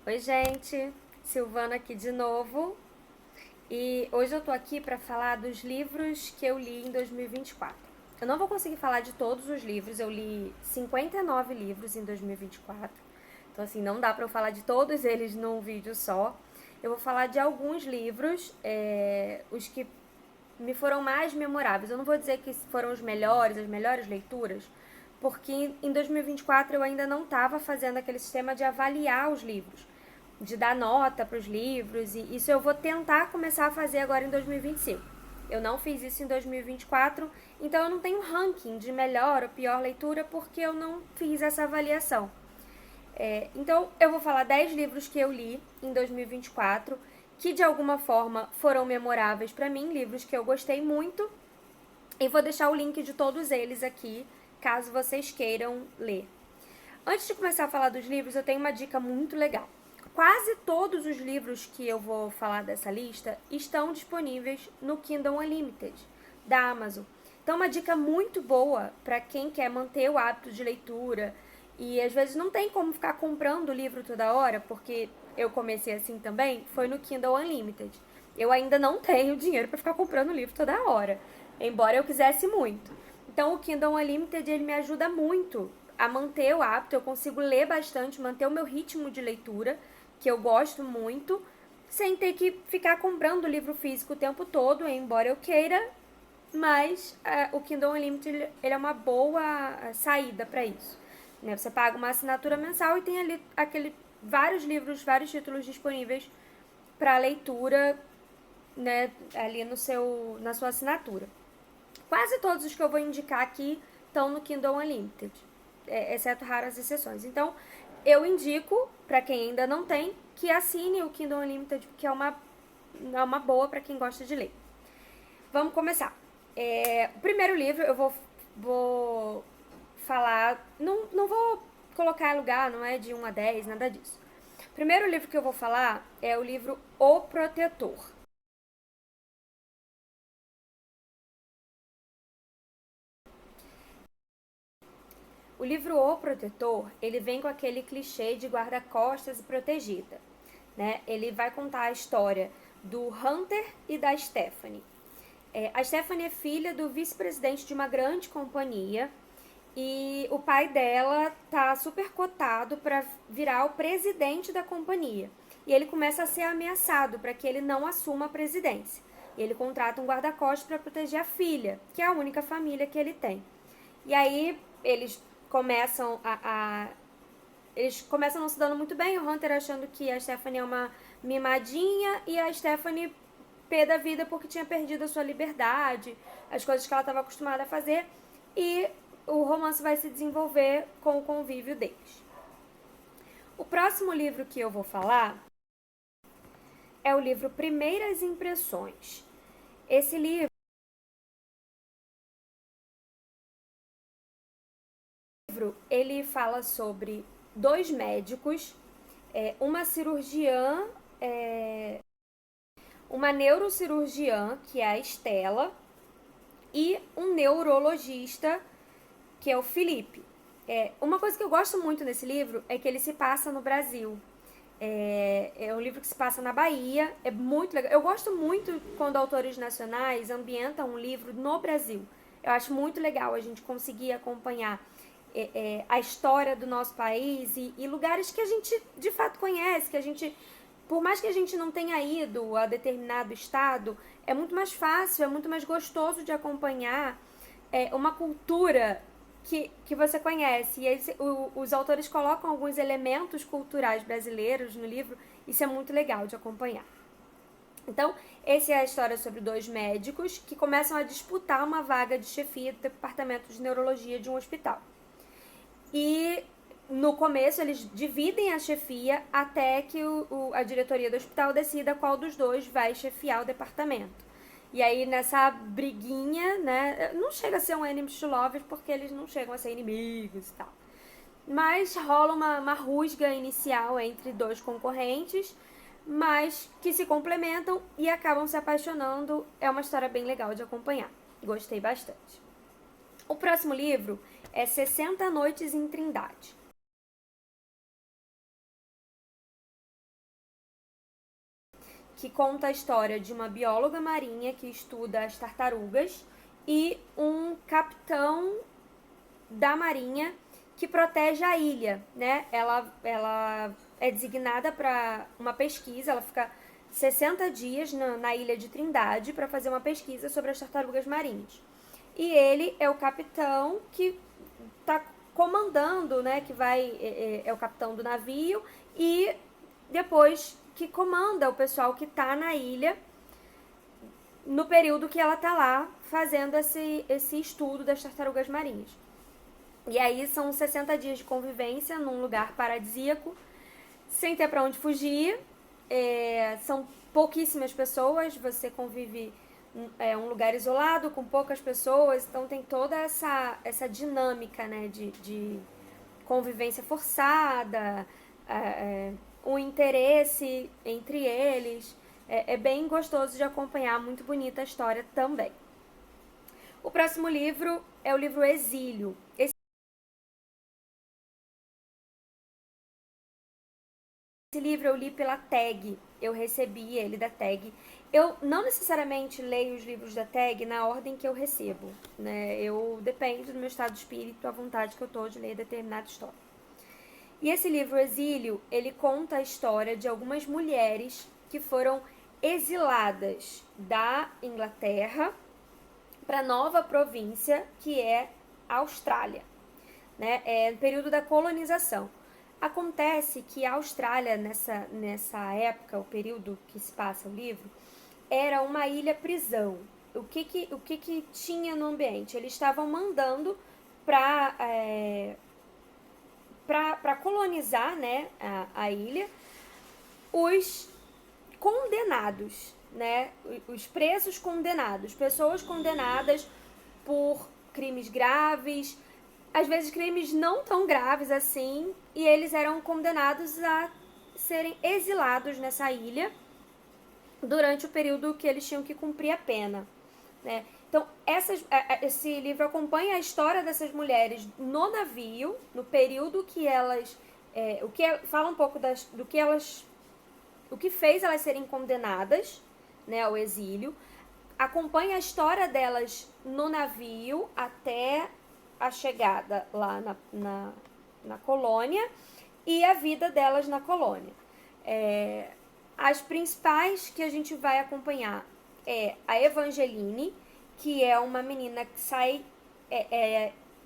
Oi, gente, Silvana aqui de novo. E hoje eu tô aqui para falar dos livros que eu li em 2024. Eu não vou conseguir falar de todos os livros, eu li 59 livros em 2024. Então, assim, não dá para eu falar de todos eles num vídeo só. Eu vou falar de alguns livros, os que me foram mais memoráveis. Eu não vou dizer que foram os melhores, as melhores leituras, porque em 2024 eu ainda não estava fazendo aquele sistema de avaliar os livros, de dar nota para os livros, e isso eu vou tentar começar a fazer agora em 2025. Eu não fiz isso em 2024, então eu não tenho ranking de melhor ou pior leitura porque eu não fiz essa avaliação. Então eu vou falar 10 livros que eu li em 2024 que de alguma forma foram memoráveis para mim, livros que eu gostei muito, e vou deixar o link de todos eles aqui, caso vocês queiram ler. Antes de começar a falar dos livros, eu tenho uma dica muito legal. Quase todos os livros que eu vou falar dessa lista estão disponíveis no Kindle Unlimited, da Amazon. Então, uma dica muito boa para quem quer manter o hábito de leitura e às vezes não tem como ficar comprando o livro toda hora, porque eu comecei assim também, foi no Kindle Unlimited. Eu ainda não tenho dinheiro para ficar comprando livro toda hora, embora eu quisesse muito. Então, o Kindle Unlimited ele me ajuda muito a manter o hábito, eu consigo ler bastante, manter o meu ritmo de leitura, que eu gosto muito, sem ter que ficar comprando livro físico o tempo todo, embora eu queira, mas o Kindle Unlimited ele é uma boa saída para isso. Né? Você paga uma assinatura mensal e tem ali vários livros, vários títulos disponíveis para leitura, né, ali na sua assinatura. Quase todos os que eu vou indicar aqui estão no Kindle Unlimited, exceto raras exceções. Então, eu indico, para quem ainda não tem, que assine o Kindle Unlimited, porque é uma boa para quem gosta de ler. Vamos começar. O primeiro livro eu vou falar, não vou colocar lugar, não é de 1 a 10, nada disso. O primeiro livro que eu vou falar é o livro O Protetor. O livro O Protetor, ele vem com aquele clichê de guarda-costas e protegida, né? Ele vai contar a história do Hunter e da Stephanie. A Stephanie é filha do vice-presidente de uma grande companhia e o pai dela tá super cotado para virar o presidente da companhia. E ele começa a ser ameaçado para que ele não assuma a presidência. E ele contrata um guarda-costas para proteger a filha, que é a única família que ele tem. E aí eles eles começam não se dando muito bem, o Hunter achando que a Stephanie é uma mimadinha e a Stephanie pé da vida porque tinha perdido a sua liberdade, as coisas que ela estava acostumada a fazer, e o romance vai se desenvolver com o convívio deles. O próximo livro que eu vou falar é o livro Primeiras Impressões. Esse livro ele fala sobre dois médicos, uma cirurgiã, uma neurocirurgiã, que é a Estela, e um neurologista, que é o Felipe. Uma coisa que eu gosto muito nesse livro é que ele se passa no Brasil. É um livro que se passa na Bahia, é muito legal. Eu gosto muito quando autores nacionais ambientam um livro no Brasil. Eu acho muito legal a gente conseguir acompanhar a história do nosso país e lugares que a gente de fato conhece, que a gente, por mais que a gente não tenha ido a determinado estado, é muito mais fácil, é muito mais gostoso de acompanhar uma cultura que você conhece. E aí, os autores colocam alguns elementos culturais brasileiros no livro, isso é muito legal de acompanhar. Então, essa é a história sobre dois médicos que começam a disputar uma vaga de chefia do departamento de neurologia de um hospital. E no começo eles dividem a chefia até que a diretoria do hospital decida qual dos dois vai chefiar o departamento. E aí nessa briguinha, né, não chega a ser um enemies to lovers porque eles não chegam a ser inimigos e tal. Mas rola uma rusga inicial entre dois concorrentes, mas que se complementam e acabam se apaixonando. É uma história bem legal de acompanhar. Gostei bastante. O próximo livro é 60 Noites em Trindade. que conta a história de uma bióloga marinha que estuda as tartarugas e um capitão da marinha que protege a ilha, né? Ela é designada para uma pesquisa, ela fica 60 dias na ilha de Trindade para fazer uma pesquisa sobre as tartarugas marinhas. E ele é o capitão que está comandando, né? Que é o capitão do navio e depois que comanda o pessoal que está na ilha no período que ela está lá fazendo esse estudo das tartarugas marinhas. E aí são 60 dias de convivência num lugar paradisíaco, sem ter para onde fugir. São pouquíssimas pessoas, você convive um lugar isolado, com poucas pessoas, então tem toda essa dinâmica, né, de convivência forçada, o interesse entre eles. É bem gostoso de acompanhar, muito bonita a história também. O próximo livro é o livro Exílio. Esse livro eu li pela Tag, eu recebi ele da Tag. Eu não necessariamente leio os livros da Tag na ordem que eu recebo, né? Depende do meu estado de espírito, a vontade que eu tô de ler determinada história. E esse livro Exílio, ele conta a história de algumas mulheres que foram exiladas da Inglaterra para a nova província que é a Austrália, né? No período da colonização. Acontece que a Austrália, nessa época, o período que se passa o livro, era uma ilha-prisão. O que tinha no ambiente? Eles estavam mandando para colonizar, né, a ilha os condenados, né, os presos condenados, pessoas condenadas por crimes graves, às vezes crimes não tão graves assim, e eles eram condenados a serem exilados nessa ilha durante o período que eles tinham que cumprir a pena, né? Então, esse livro acompanha a história dessas mulheres no navio, no período que elas... fala um pouco o que fez elas serem condenadas, né, ao exílio, acompanha a história delas no navio até a chegada lá na colônia e a vida delas na colônia. As principais que a gente vai acompanhar é a Evangeline, que é uma menina que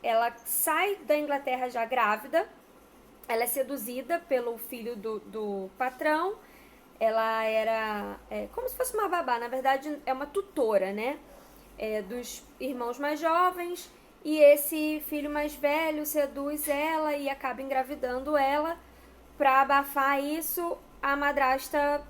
ela sai da Inglaterra já grávida, ela é seduzida pelo filho do patrão, ela era como se fosse uma babá, na verdade é uma tutora, né, dos irmãos mais jovens, e esse filho mais velho seduz ela e acaba engravidando ela. Para abafar isso, a madrasta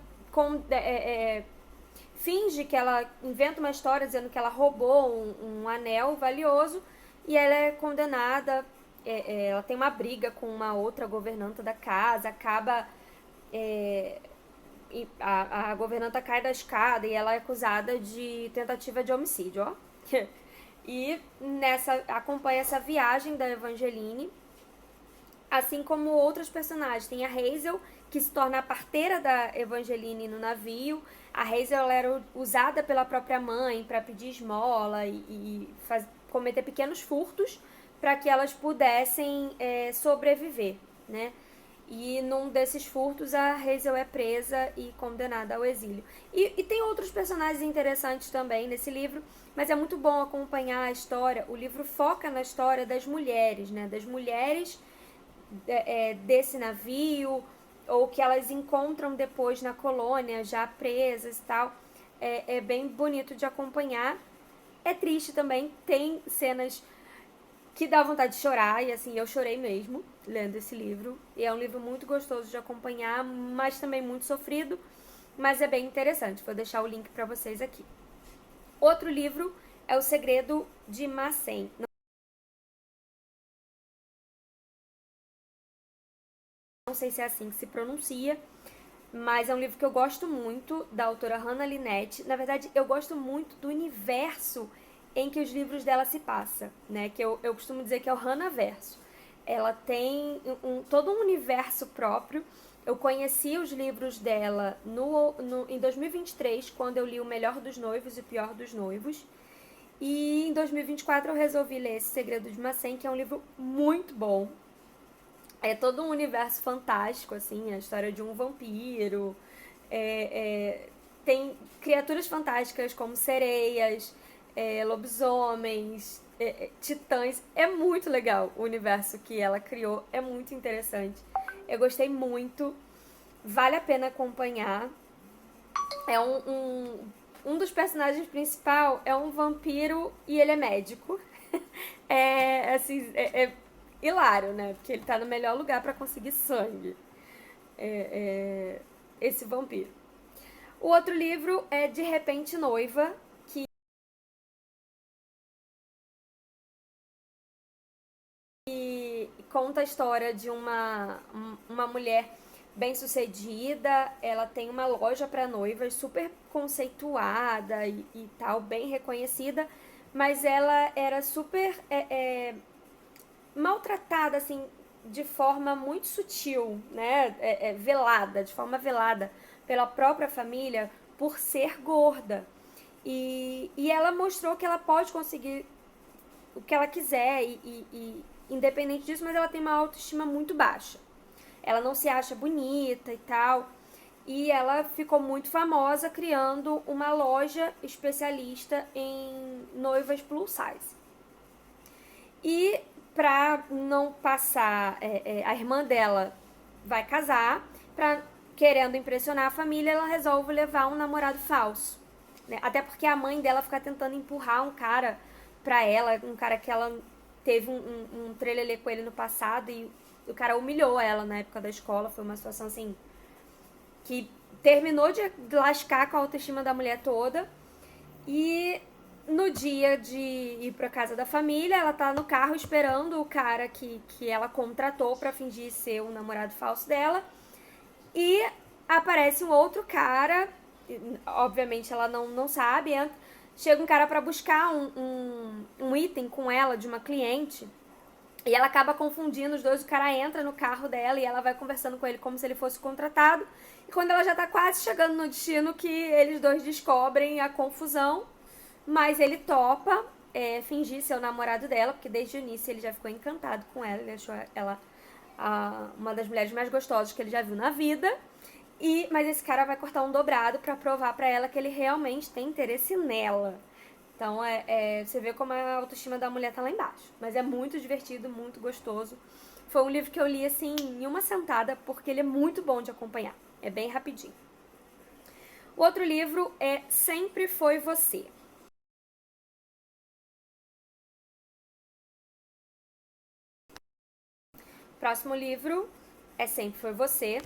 finge que ela inventa uma história dizendo que ela roubou um anel valioso e ela é condenada. Ela tem uma briga com uma outra governanta da casa, acaba... a governanta cai da escada e ela é acusada de tentativa de homicídio, ó. E acompanha essa viagem da Evangeline, assim como outros personagens. Tem a Hazel, que se torna a parteira da Evangeline no navio. A Hazel ela era usada pela própria mãe para pedir esmola e cometer pequenos furtos para que elas pudessem sobreviver, né? E num desses furtos a Hazel é presa e condenada ao exílio. E tem outros personagens interessantes também nesse livro, mas é muito bom acompanhar a história. O livro foca na história das mulheres, né? Das mulheres desse navio, ou que elas encontram depois na colônia, já presas e tal. É bem bonito de acompanhar. É triste também, tem cenas que dá vontade de chorar, e assim, eu chorei mesmo lendo esse livro. E é um livro muito gostoso de acompanhar, mas também muito sofrido, mas é bem interessante. Vou deixar o link para vocês aqui. Outro livro é O Segredo de Massen. Não sei se é assim que se pronuncia, mas é um livro que eu gosto muito, da autora Hannah Linette. Na verdade, eu gosto muito do universo em que os livros dela se passam, né? Que eu costumo dizer que é o Hannah Verso. Ela tem todo um universo próprio. Eu conheci os livros dela em 2023, quando eu li O Melhor dos Noivos e O Pior dos Noivos. E em 2024 eu resolvi ler Esse Segredo de Macen, que é um livro muito bom. É todo um universo fantástico, assim, a história de um vampiro. Tem criaturas fantásticas como sereias, lobisomens, titãs. É muito legal o universo que ela criou, é muito interessante. Eu gostei muito, vale a pena acompanhar. É um dos personagens principais é um vampiro e ele é médico. É, assim, hilário, né? Porque ele tá no melhor lugar pra conseguir sangue. Esse vampiro. O outro livro é De Repente Noiva, que conta a história de uma mulher bem sucedida. Ela tem uma loja para noivas super conceituada e tal, bem reconhecida, mas ela era super maltratada, assim, de forma muito sutil, né? Velada, de forma velada pela própria família por ser gorda. E ela mostrou que ela pode conseguir o que ela quiser e independente disso, mas ela tem uma autoestima muito baixa. Ela não se acha bonita e tal. E ela ficou muito famosa criando uma loja especialista em noivas plus size. E pra não passar, a irmã dela vai casar, querendo impressionar a família, ela resolve levar um namorado falso. Né? Até porque a mãe dela fica tentando empurrar um cara pra ela, um cara que ela teve um trelelê com ele no passado e o cara humilhou ela na época da escola. Foi uma situação assim que terminou de lascar com a autoestima da mulher toda. E no dia de ir pra casa da família, ela tá no carro esperando o cara que ela contratou pra fingir ser o namorado falso dela. E aparece um outro cara, obviamente ela não sabe, chega um cara pra buscar um item com ela de uma cliente. E ela acaba confundindo os dois, o cara entra no carro dela e ela vai conversando com ele como se ele fosse contratado. E quando ela já tá quase chegando no destino, que eles dois descobrem a confusão, mas ele topa fingir ser o namorado dela, porque desde o início ele já ficou encantado com ela, ele achou ela uma das mulheres mais gostosas que ele já viu na vida. Mas esse cara vai cortar um dobrado pra provar pra ela que ele realmente tem interesse nela. Então, você vê como a autoestima da mulher tá lá embaixo. Mas é muito divertido, muito gostoso. Foi um livro que eu li, assim, em uma sentada, porque ele é muito bom de acompanhar. É bem rapidinho. O outro livro é Sempre Foi Você. Próximo livro é Sempre Foi Você,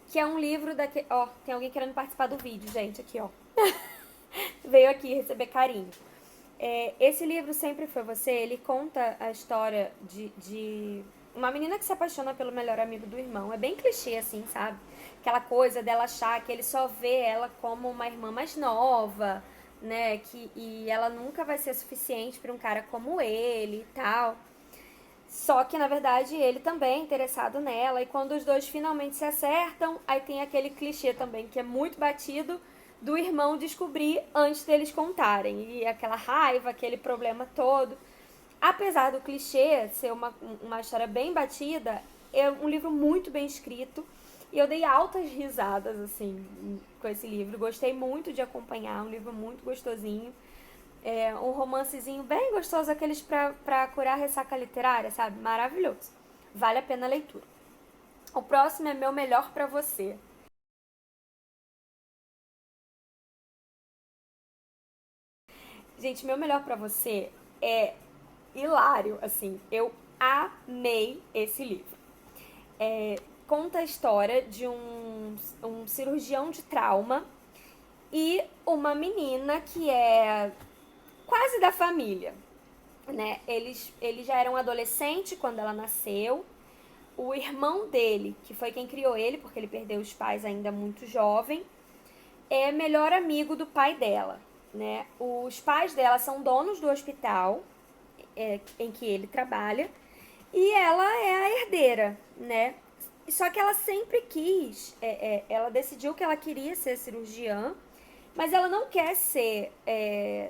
que é um livro daquele... Ó, tem alguém querendo participar do vídeo, gente, aqui, ó. Veio aqui receber carinho. Esse livro Sempre Foi Você, ele conta a história de uma menina que se apaixona pelo melhor amigo do irmão. É bem clichê, assim, sabe? Aquela coisa dela achar que ele só vê ela como uma irmã mais nova, né? E ela nunca vai ser suficiente para um cara como ele e tal. Só que, na verdade, ele também é interessado nela. E quando os dois finalmente se acertam, aí tem aquele clichê também, que é muito batido, do irmão descobrir antes deles contarem. E aquela raiva, aquele problema todo. Apesar do clichê ser uma história bem batida, é um livro muito bem escrito. E eu dei altas risadas, assim, com esse livro. Gostei muito de acompanhar, um livro muito gostosinho. Um romancezinho bem gostoso, aqueles pra curar a ressaca literária, sabe? Maravilhoso. Vale a pena a leitura. O próximo é Meu Melhor Pra Você. Gente, Meu Melhor Pra Você é hilário, assim. Eu amei esse livro. Conta a história de um cirurgião de trauma e uma menina que é quase da família, né? Ele já era um adolescente quando ela nasceu. O irmão dele, que foi quem criou ele, porque ele perdeu os pais ainda muito jovem, é melhor amigo do pai dela, né? Os pais dela são donos do hospital em que ele trabalha. E ela é a herdeira, né? Só que ela sempre quis, ela decidiu que ela queria ser cirurgiã, mas ela não quer ser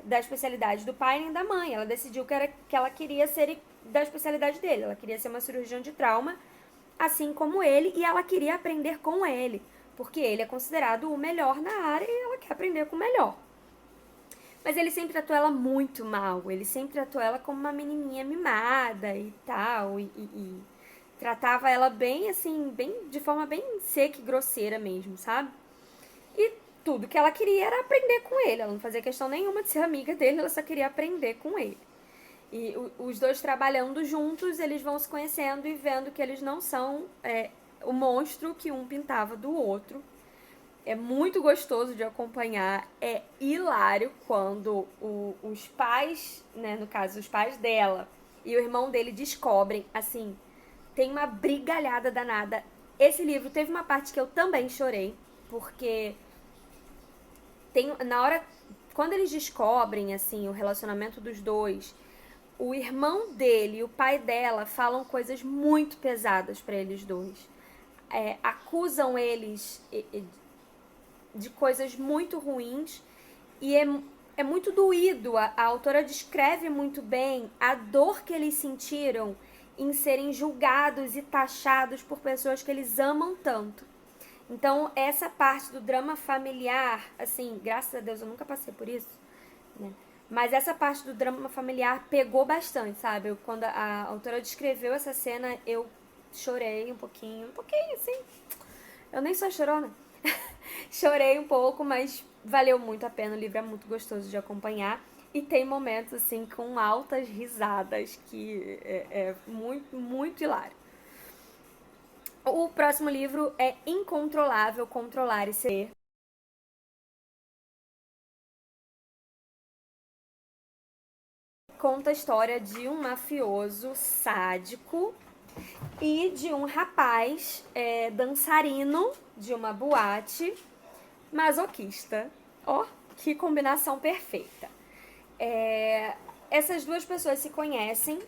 da especialidade do pai nem da mãe. Ela decidiu que ela queria ser da especialidade dele. Ela queria ser uma cirurgiã de trauma, assim como ele, e ela queria aprender com ele, porque ele é considerado o melhor na área e ela quer aprender com o melhor. Mas ele sempre tratou ela muito mal. Ele sempre tratou ela como uma menininha mimada e tal. E tratava ela bem, assim, bem de forma bem seca e grosseira mesmo, sabe? E tudo que ela queria era aprender com ele. Ela não fazia questão nenhuma de ser amiga dele, ela só queria aprender com ele. E os dois trabalhando juntos, eles vão se conhecendo e vendo que eles não são o monstro que um pintava do outro. É muito gostoso de acompanhar, é hilário quando os pais, né, no caso os pais dela e o irmão dele descobrem, assim, tem uma brigalhada danada. Esse livro teve uma parte que eu também chorei, porque tem na hora quando eles descobrem assim o relacionamento dos dois, o irmão dele e o pai dela falam coisas muito pesadas para eles dois. Acusam eles de coisas muito ruins e é muito doído. A autora descreve muito bem a dor que eles sentiram em serem julgados e taxados por pessoas que eles amam tanto. Então, essa parte do drama familiar, assim, graças a Deus eu nunca passei por isso, né? Mas essa parte do drama familiar pegou bastante, sabe? Quando a autora descreveu essa cena, eu chorei um pouquinho, assim. Eu nem sou chorona. Chorei um pouco, mas valeu muito a pena. O livro é muito gostoso de acompanhar. E tem momentos, assim, com altas risadas, que é muito, muito hilário. O próximo livro é Incontrolável, Controlar e Ser. Conta a história de um mafioso sádico e de um rapaz dançarino de uma boate masoquista. Ó, que combinação perfeita. Essas duas pessoas se conhecem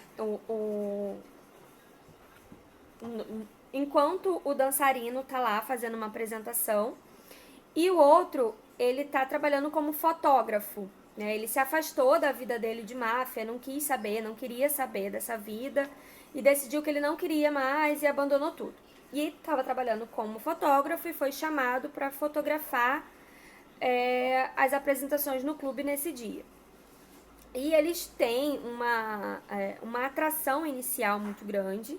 enquanto o dançarino tá lá fazendo uma apresentação e o outro, ele tá trabalhando como fotógrafo, né? Ele se afastou da vida dele de máfia, não quis saber, não queria saber dessa vida e decidiu que ele não queria mais e abandonou tudo. E estava trabalhando como fotógrafo e foi chamado para fotografar as apresentações no clube nesse dia. E eles têm uma atração inicial muito grande,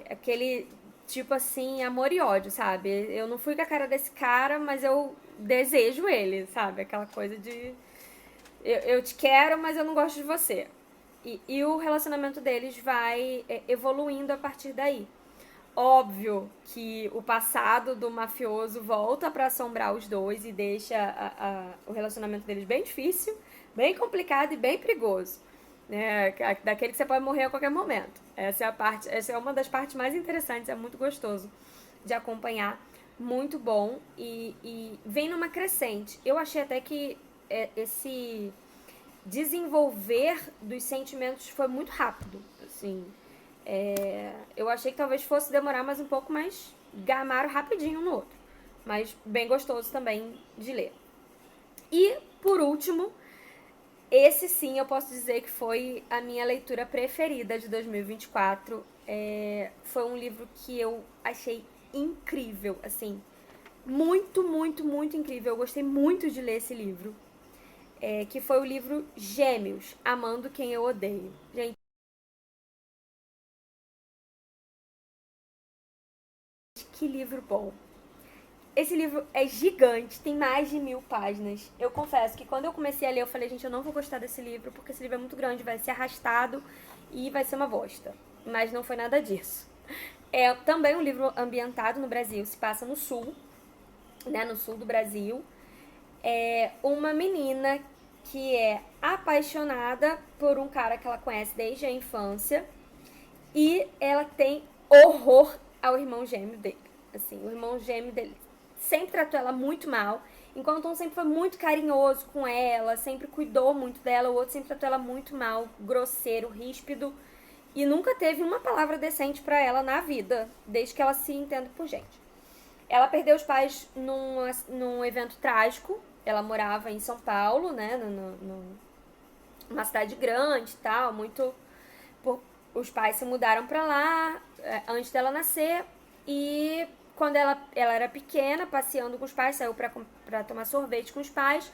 aquele tipo assim, amor e ódio, sabe? Eu não fui com a cara desse cara, mas eu desejo ele, sabe? Aquela coisa de eu te quero, mas eu não gosto de você. E o relacionamento deles vai evoluindo a partir daí. Óbvio que o passado do mafioso volta pra assombrar os dois e deixa o relacionamento deles bem difícil, bem complicado e bem perigoso. Né? Daquele que você pode morrer a qualquer momento. Essa é uma das partes mais interessantes, é muito gostoso de acompanhar, muito bom e vem numa crescente. Eu achei até que esse desenvolver dos sentimentos foi muito rápido, assim. Eu achei que talvez fosse demorar mais um pouco, mas gamaram rapidinho um no outro. Mas bem gostoso também de ler. E, por último, esse sim eu posso dizer que foi a minha leitura preferida de 2024. Foi um livro que eu achei incrível, assim. Muito, muito, muito incrível. Eu gostei muito de ler esse livro. Que foi o livro Gêmeos, Amando Quem Eu Odeio. Gente, que livro bom. Esse livro é gigante, tem mais de 1000 páginas. Eu confesso que quando eu comecei a ler, eu falei, gente, eu não vou gostar desse livro, porque esse livro é muito grande, vai ser arrastado e vai ser uma bosta. Mas não foi nada disso. É também um livro ambientado no Brasil, se passa no sul, né, no sul do Brasil. É uma menina que é apaixonada por um cara que ela conhece desde a infância e ela tem horror ao irmão gêmeo dele. Assim, o irmão gêmeo dele sempre tratou ela muito mal, enquanto um sempre foi muito carinhoso com ela, sempre cuidou muito dela, o outro sempre tratou ela muito mal, grosseiro, ríspido. e nunca teve uma palavra decente pra ela na vida, desde que ela se entende por gente. Ela perdeu os pais num evento trágico. Ela morava em São Paulo, né, numa cidade grande e tal, os pais se mudaram pra lá antes dela nascer, e quando ela era pequena, passeando com os pais, saiu pra tomar sorvete com os pais,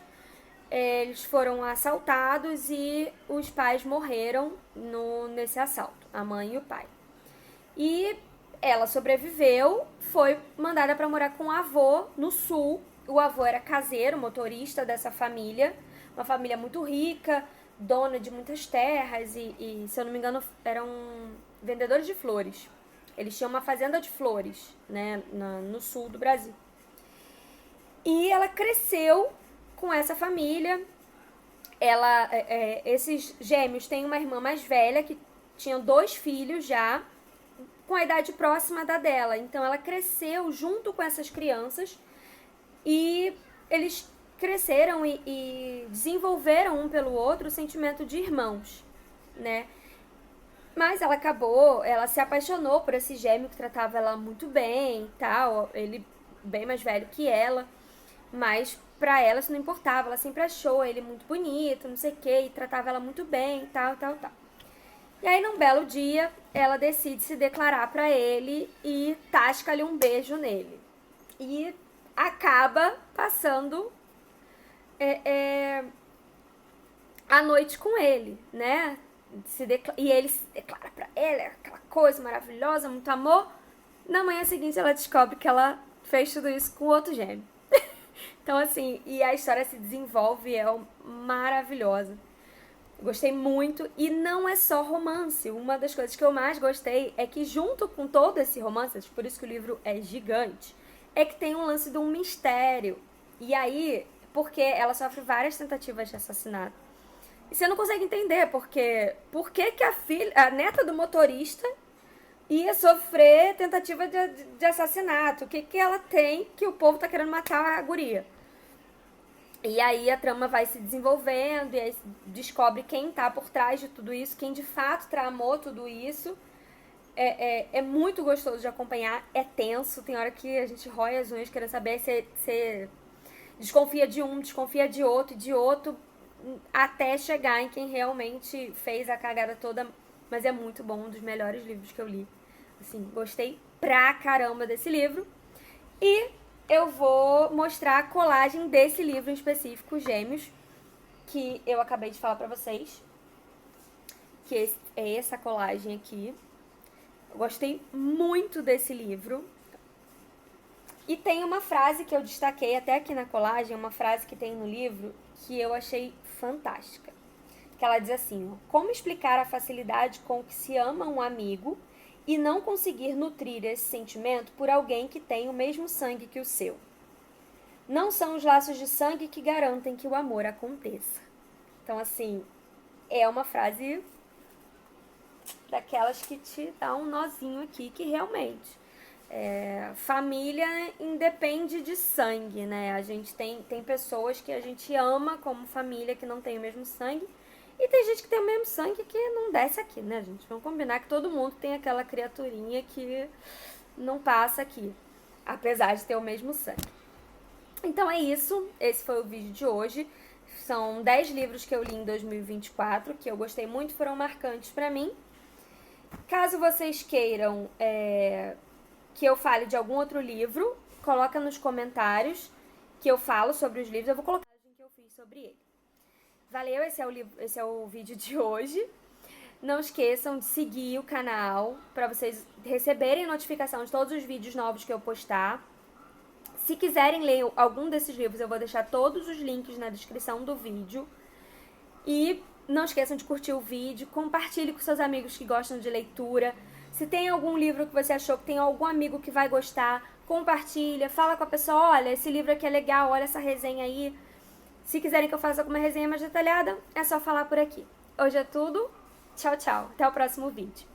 eles foram assaltados e os pais morreram nesse assalto, a mãe e o pai. E ela sobreviveu, foi mandada para morar com o avô no sul. O avô era caseiro, motorista dessa família, uma família muito rica, dona de muitas terras e, se eu não me engano, eram vendedores de flores. Eles tinham uma fazenda de flores, né, no sul do Brasil. E ela cresceu com essa família. Esses gêmeos têm uma irmã mais velha que tinha 2 filhos já, com a idade próxima da dela. Então ela cresceu junto com essas crianças e eles cresceram e desenvolveram um pelo outro o sentimento de irmãos, né? Mas ela se apaixonou por esse gêmeo que tratava ela muito bem e tal, ele bem mais velho que ela, mas pra ela isso não importava, ela sempre achou ele muito bonito, não sei o que, e tratava ela muito bem e tal. E aí, num belo dia, ela decide se declarar pra ele e tasca-lhe um beijo nele. E acaba passando a noite com ele, né? E ele se declara pra ela, aquela coisa maravilhosa, muito amor. Na manhã seguinte, ela descobre que ela fez tudo isso com outro gêmeo. Então, assim, e a história se desenvolve, é maravilhosa. Gostei muito, e não é só romance. Uma das coisas que eu mais gostei é que, junto com todo esse romance, por isso que o livro é gigante, é que tem um lance de um mistério. E aí, porque ela sofre várias tentativas de assassinato. E você não consegue entender por que a neta do motorista ia sofrer tentativa de assassinato. O que ela tem que o povo tá querendo matar a guria? E aí a trama vai se desenvolvendo, e aí descobre quem tá por trás de tudo isso, quem de fato tramou tudo isso. É muito gostoso de acompanhar, é tenso, tem hora que a gente rói as unhas querendo saber, você desconfia de um, desconfia de outro, até chegar em quem realmente fez a cagada toda. Mas é muito bom, um dos melhores livros que eu li. Assim, gostei pra caramba desse livro. E eu vou mostrar a colagem desse livro em específico, Gêmeos, que eu acabei de falar pra vocês. Que é essa colagem aqui. Eu gostei muito desse livro. E tem uma frase que eu destaquei até aqui na colagem, uma frase que tem no livro, que eu achei fantástica. Que ela diz assim, ó: como explicar a facilidade com que se ama um amigo e não conseguir nutrir esse sentimento por alguém que tem o mesmo sangue que o seu? Não são os laços de sangue que garantem que o amor aconteça. Então, assim, é uma frase daquelas que te dá um nozinho aqui, que realmente família independe de sangue, né? A gente tem pessoas que a gente ama como família que não tem o mesmo sangue, e tem gente que tem o mesmo sangue que não desce aqui, né, gente? Vamos combinar que todo mundo tem aquela criaturinha que não passa aqui, apesar de ter o mesmo sangue. Então é isso, esse foi o vídeo de hoje. São 10 livros que eu li em 2024, que eu gostei muito, foram marcantes pra mim. Caso vocês queiram que eu fale de algum outro livro, coloca nos comentários que eu falo sobre os livros. Eu vou colocar o que eu fiz sobre ele. Valeu, esse é o vídeo de hoje. Não esqueçam de seguir o canal para vocês receberem notificação de todos os vídeos novos que eu postar. Se quiserem ler algum desses livros, eu vou deixar todos os links na descrição do vídeo. E não esqueçam de curtir o vídeo, compartilhe com seus amigos que gostam de leitura. Se tem algum livro que você achou que tem algum amigo que vai gostar, compartilha, fala com a pessoa: olha, esse livro aqui é legal, olha essa resenha aí. Se quiserem que eu faça alguma resenha mais detalhada, é só falar por aqui. Hoje é tudo. Tchau, tchau. Até o próximo vídeo.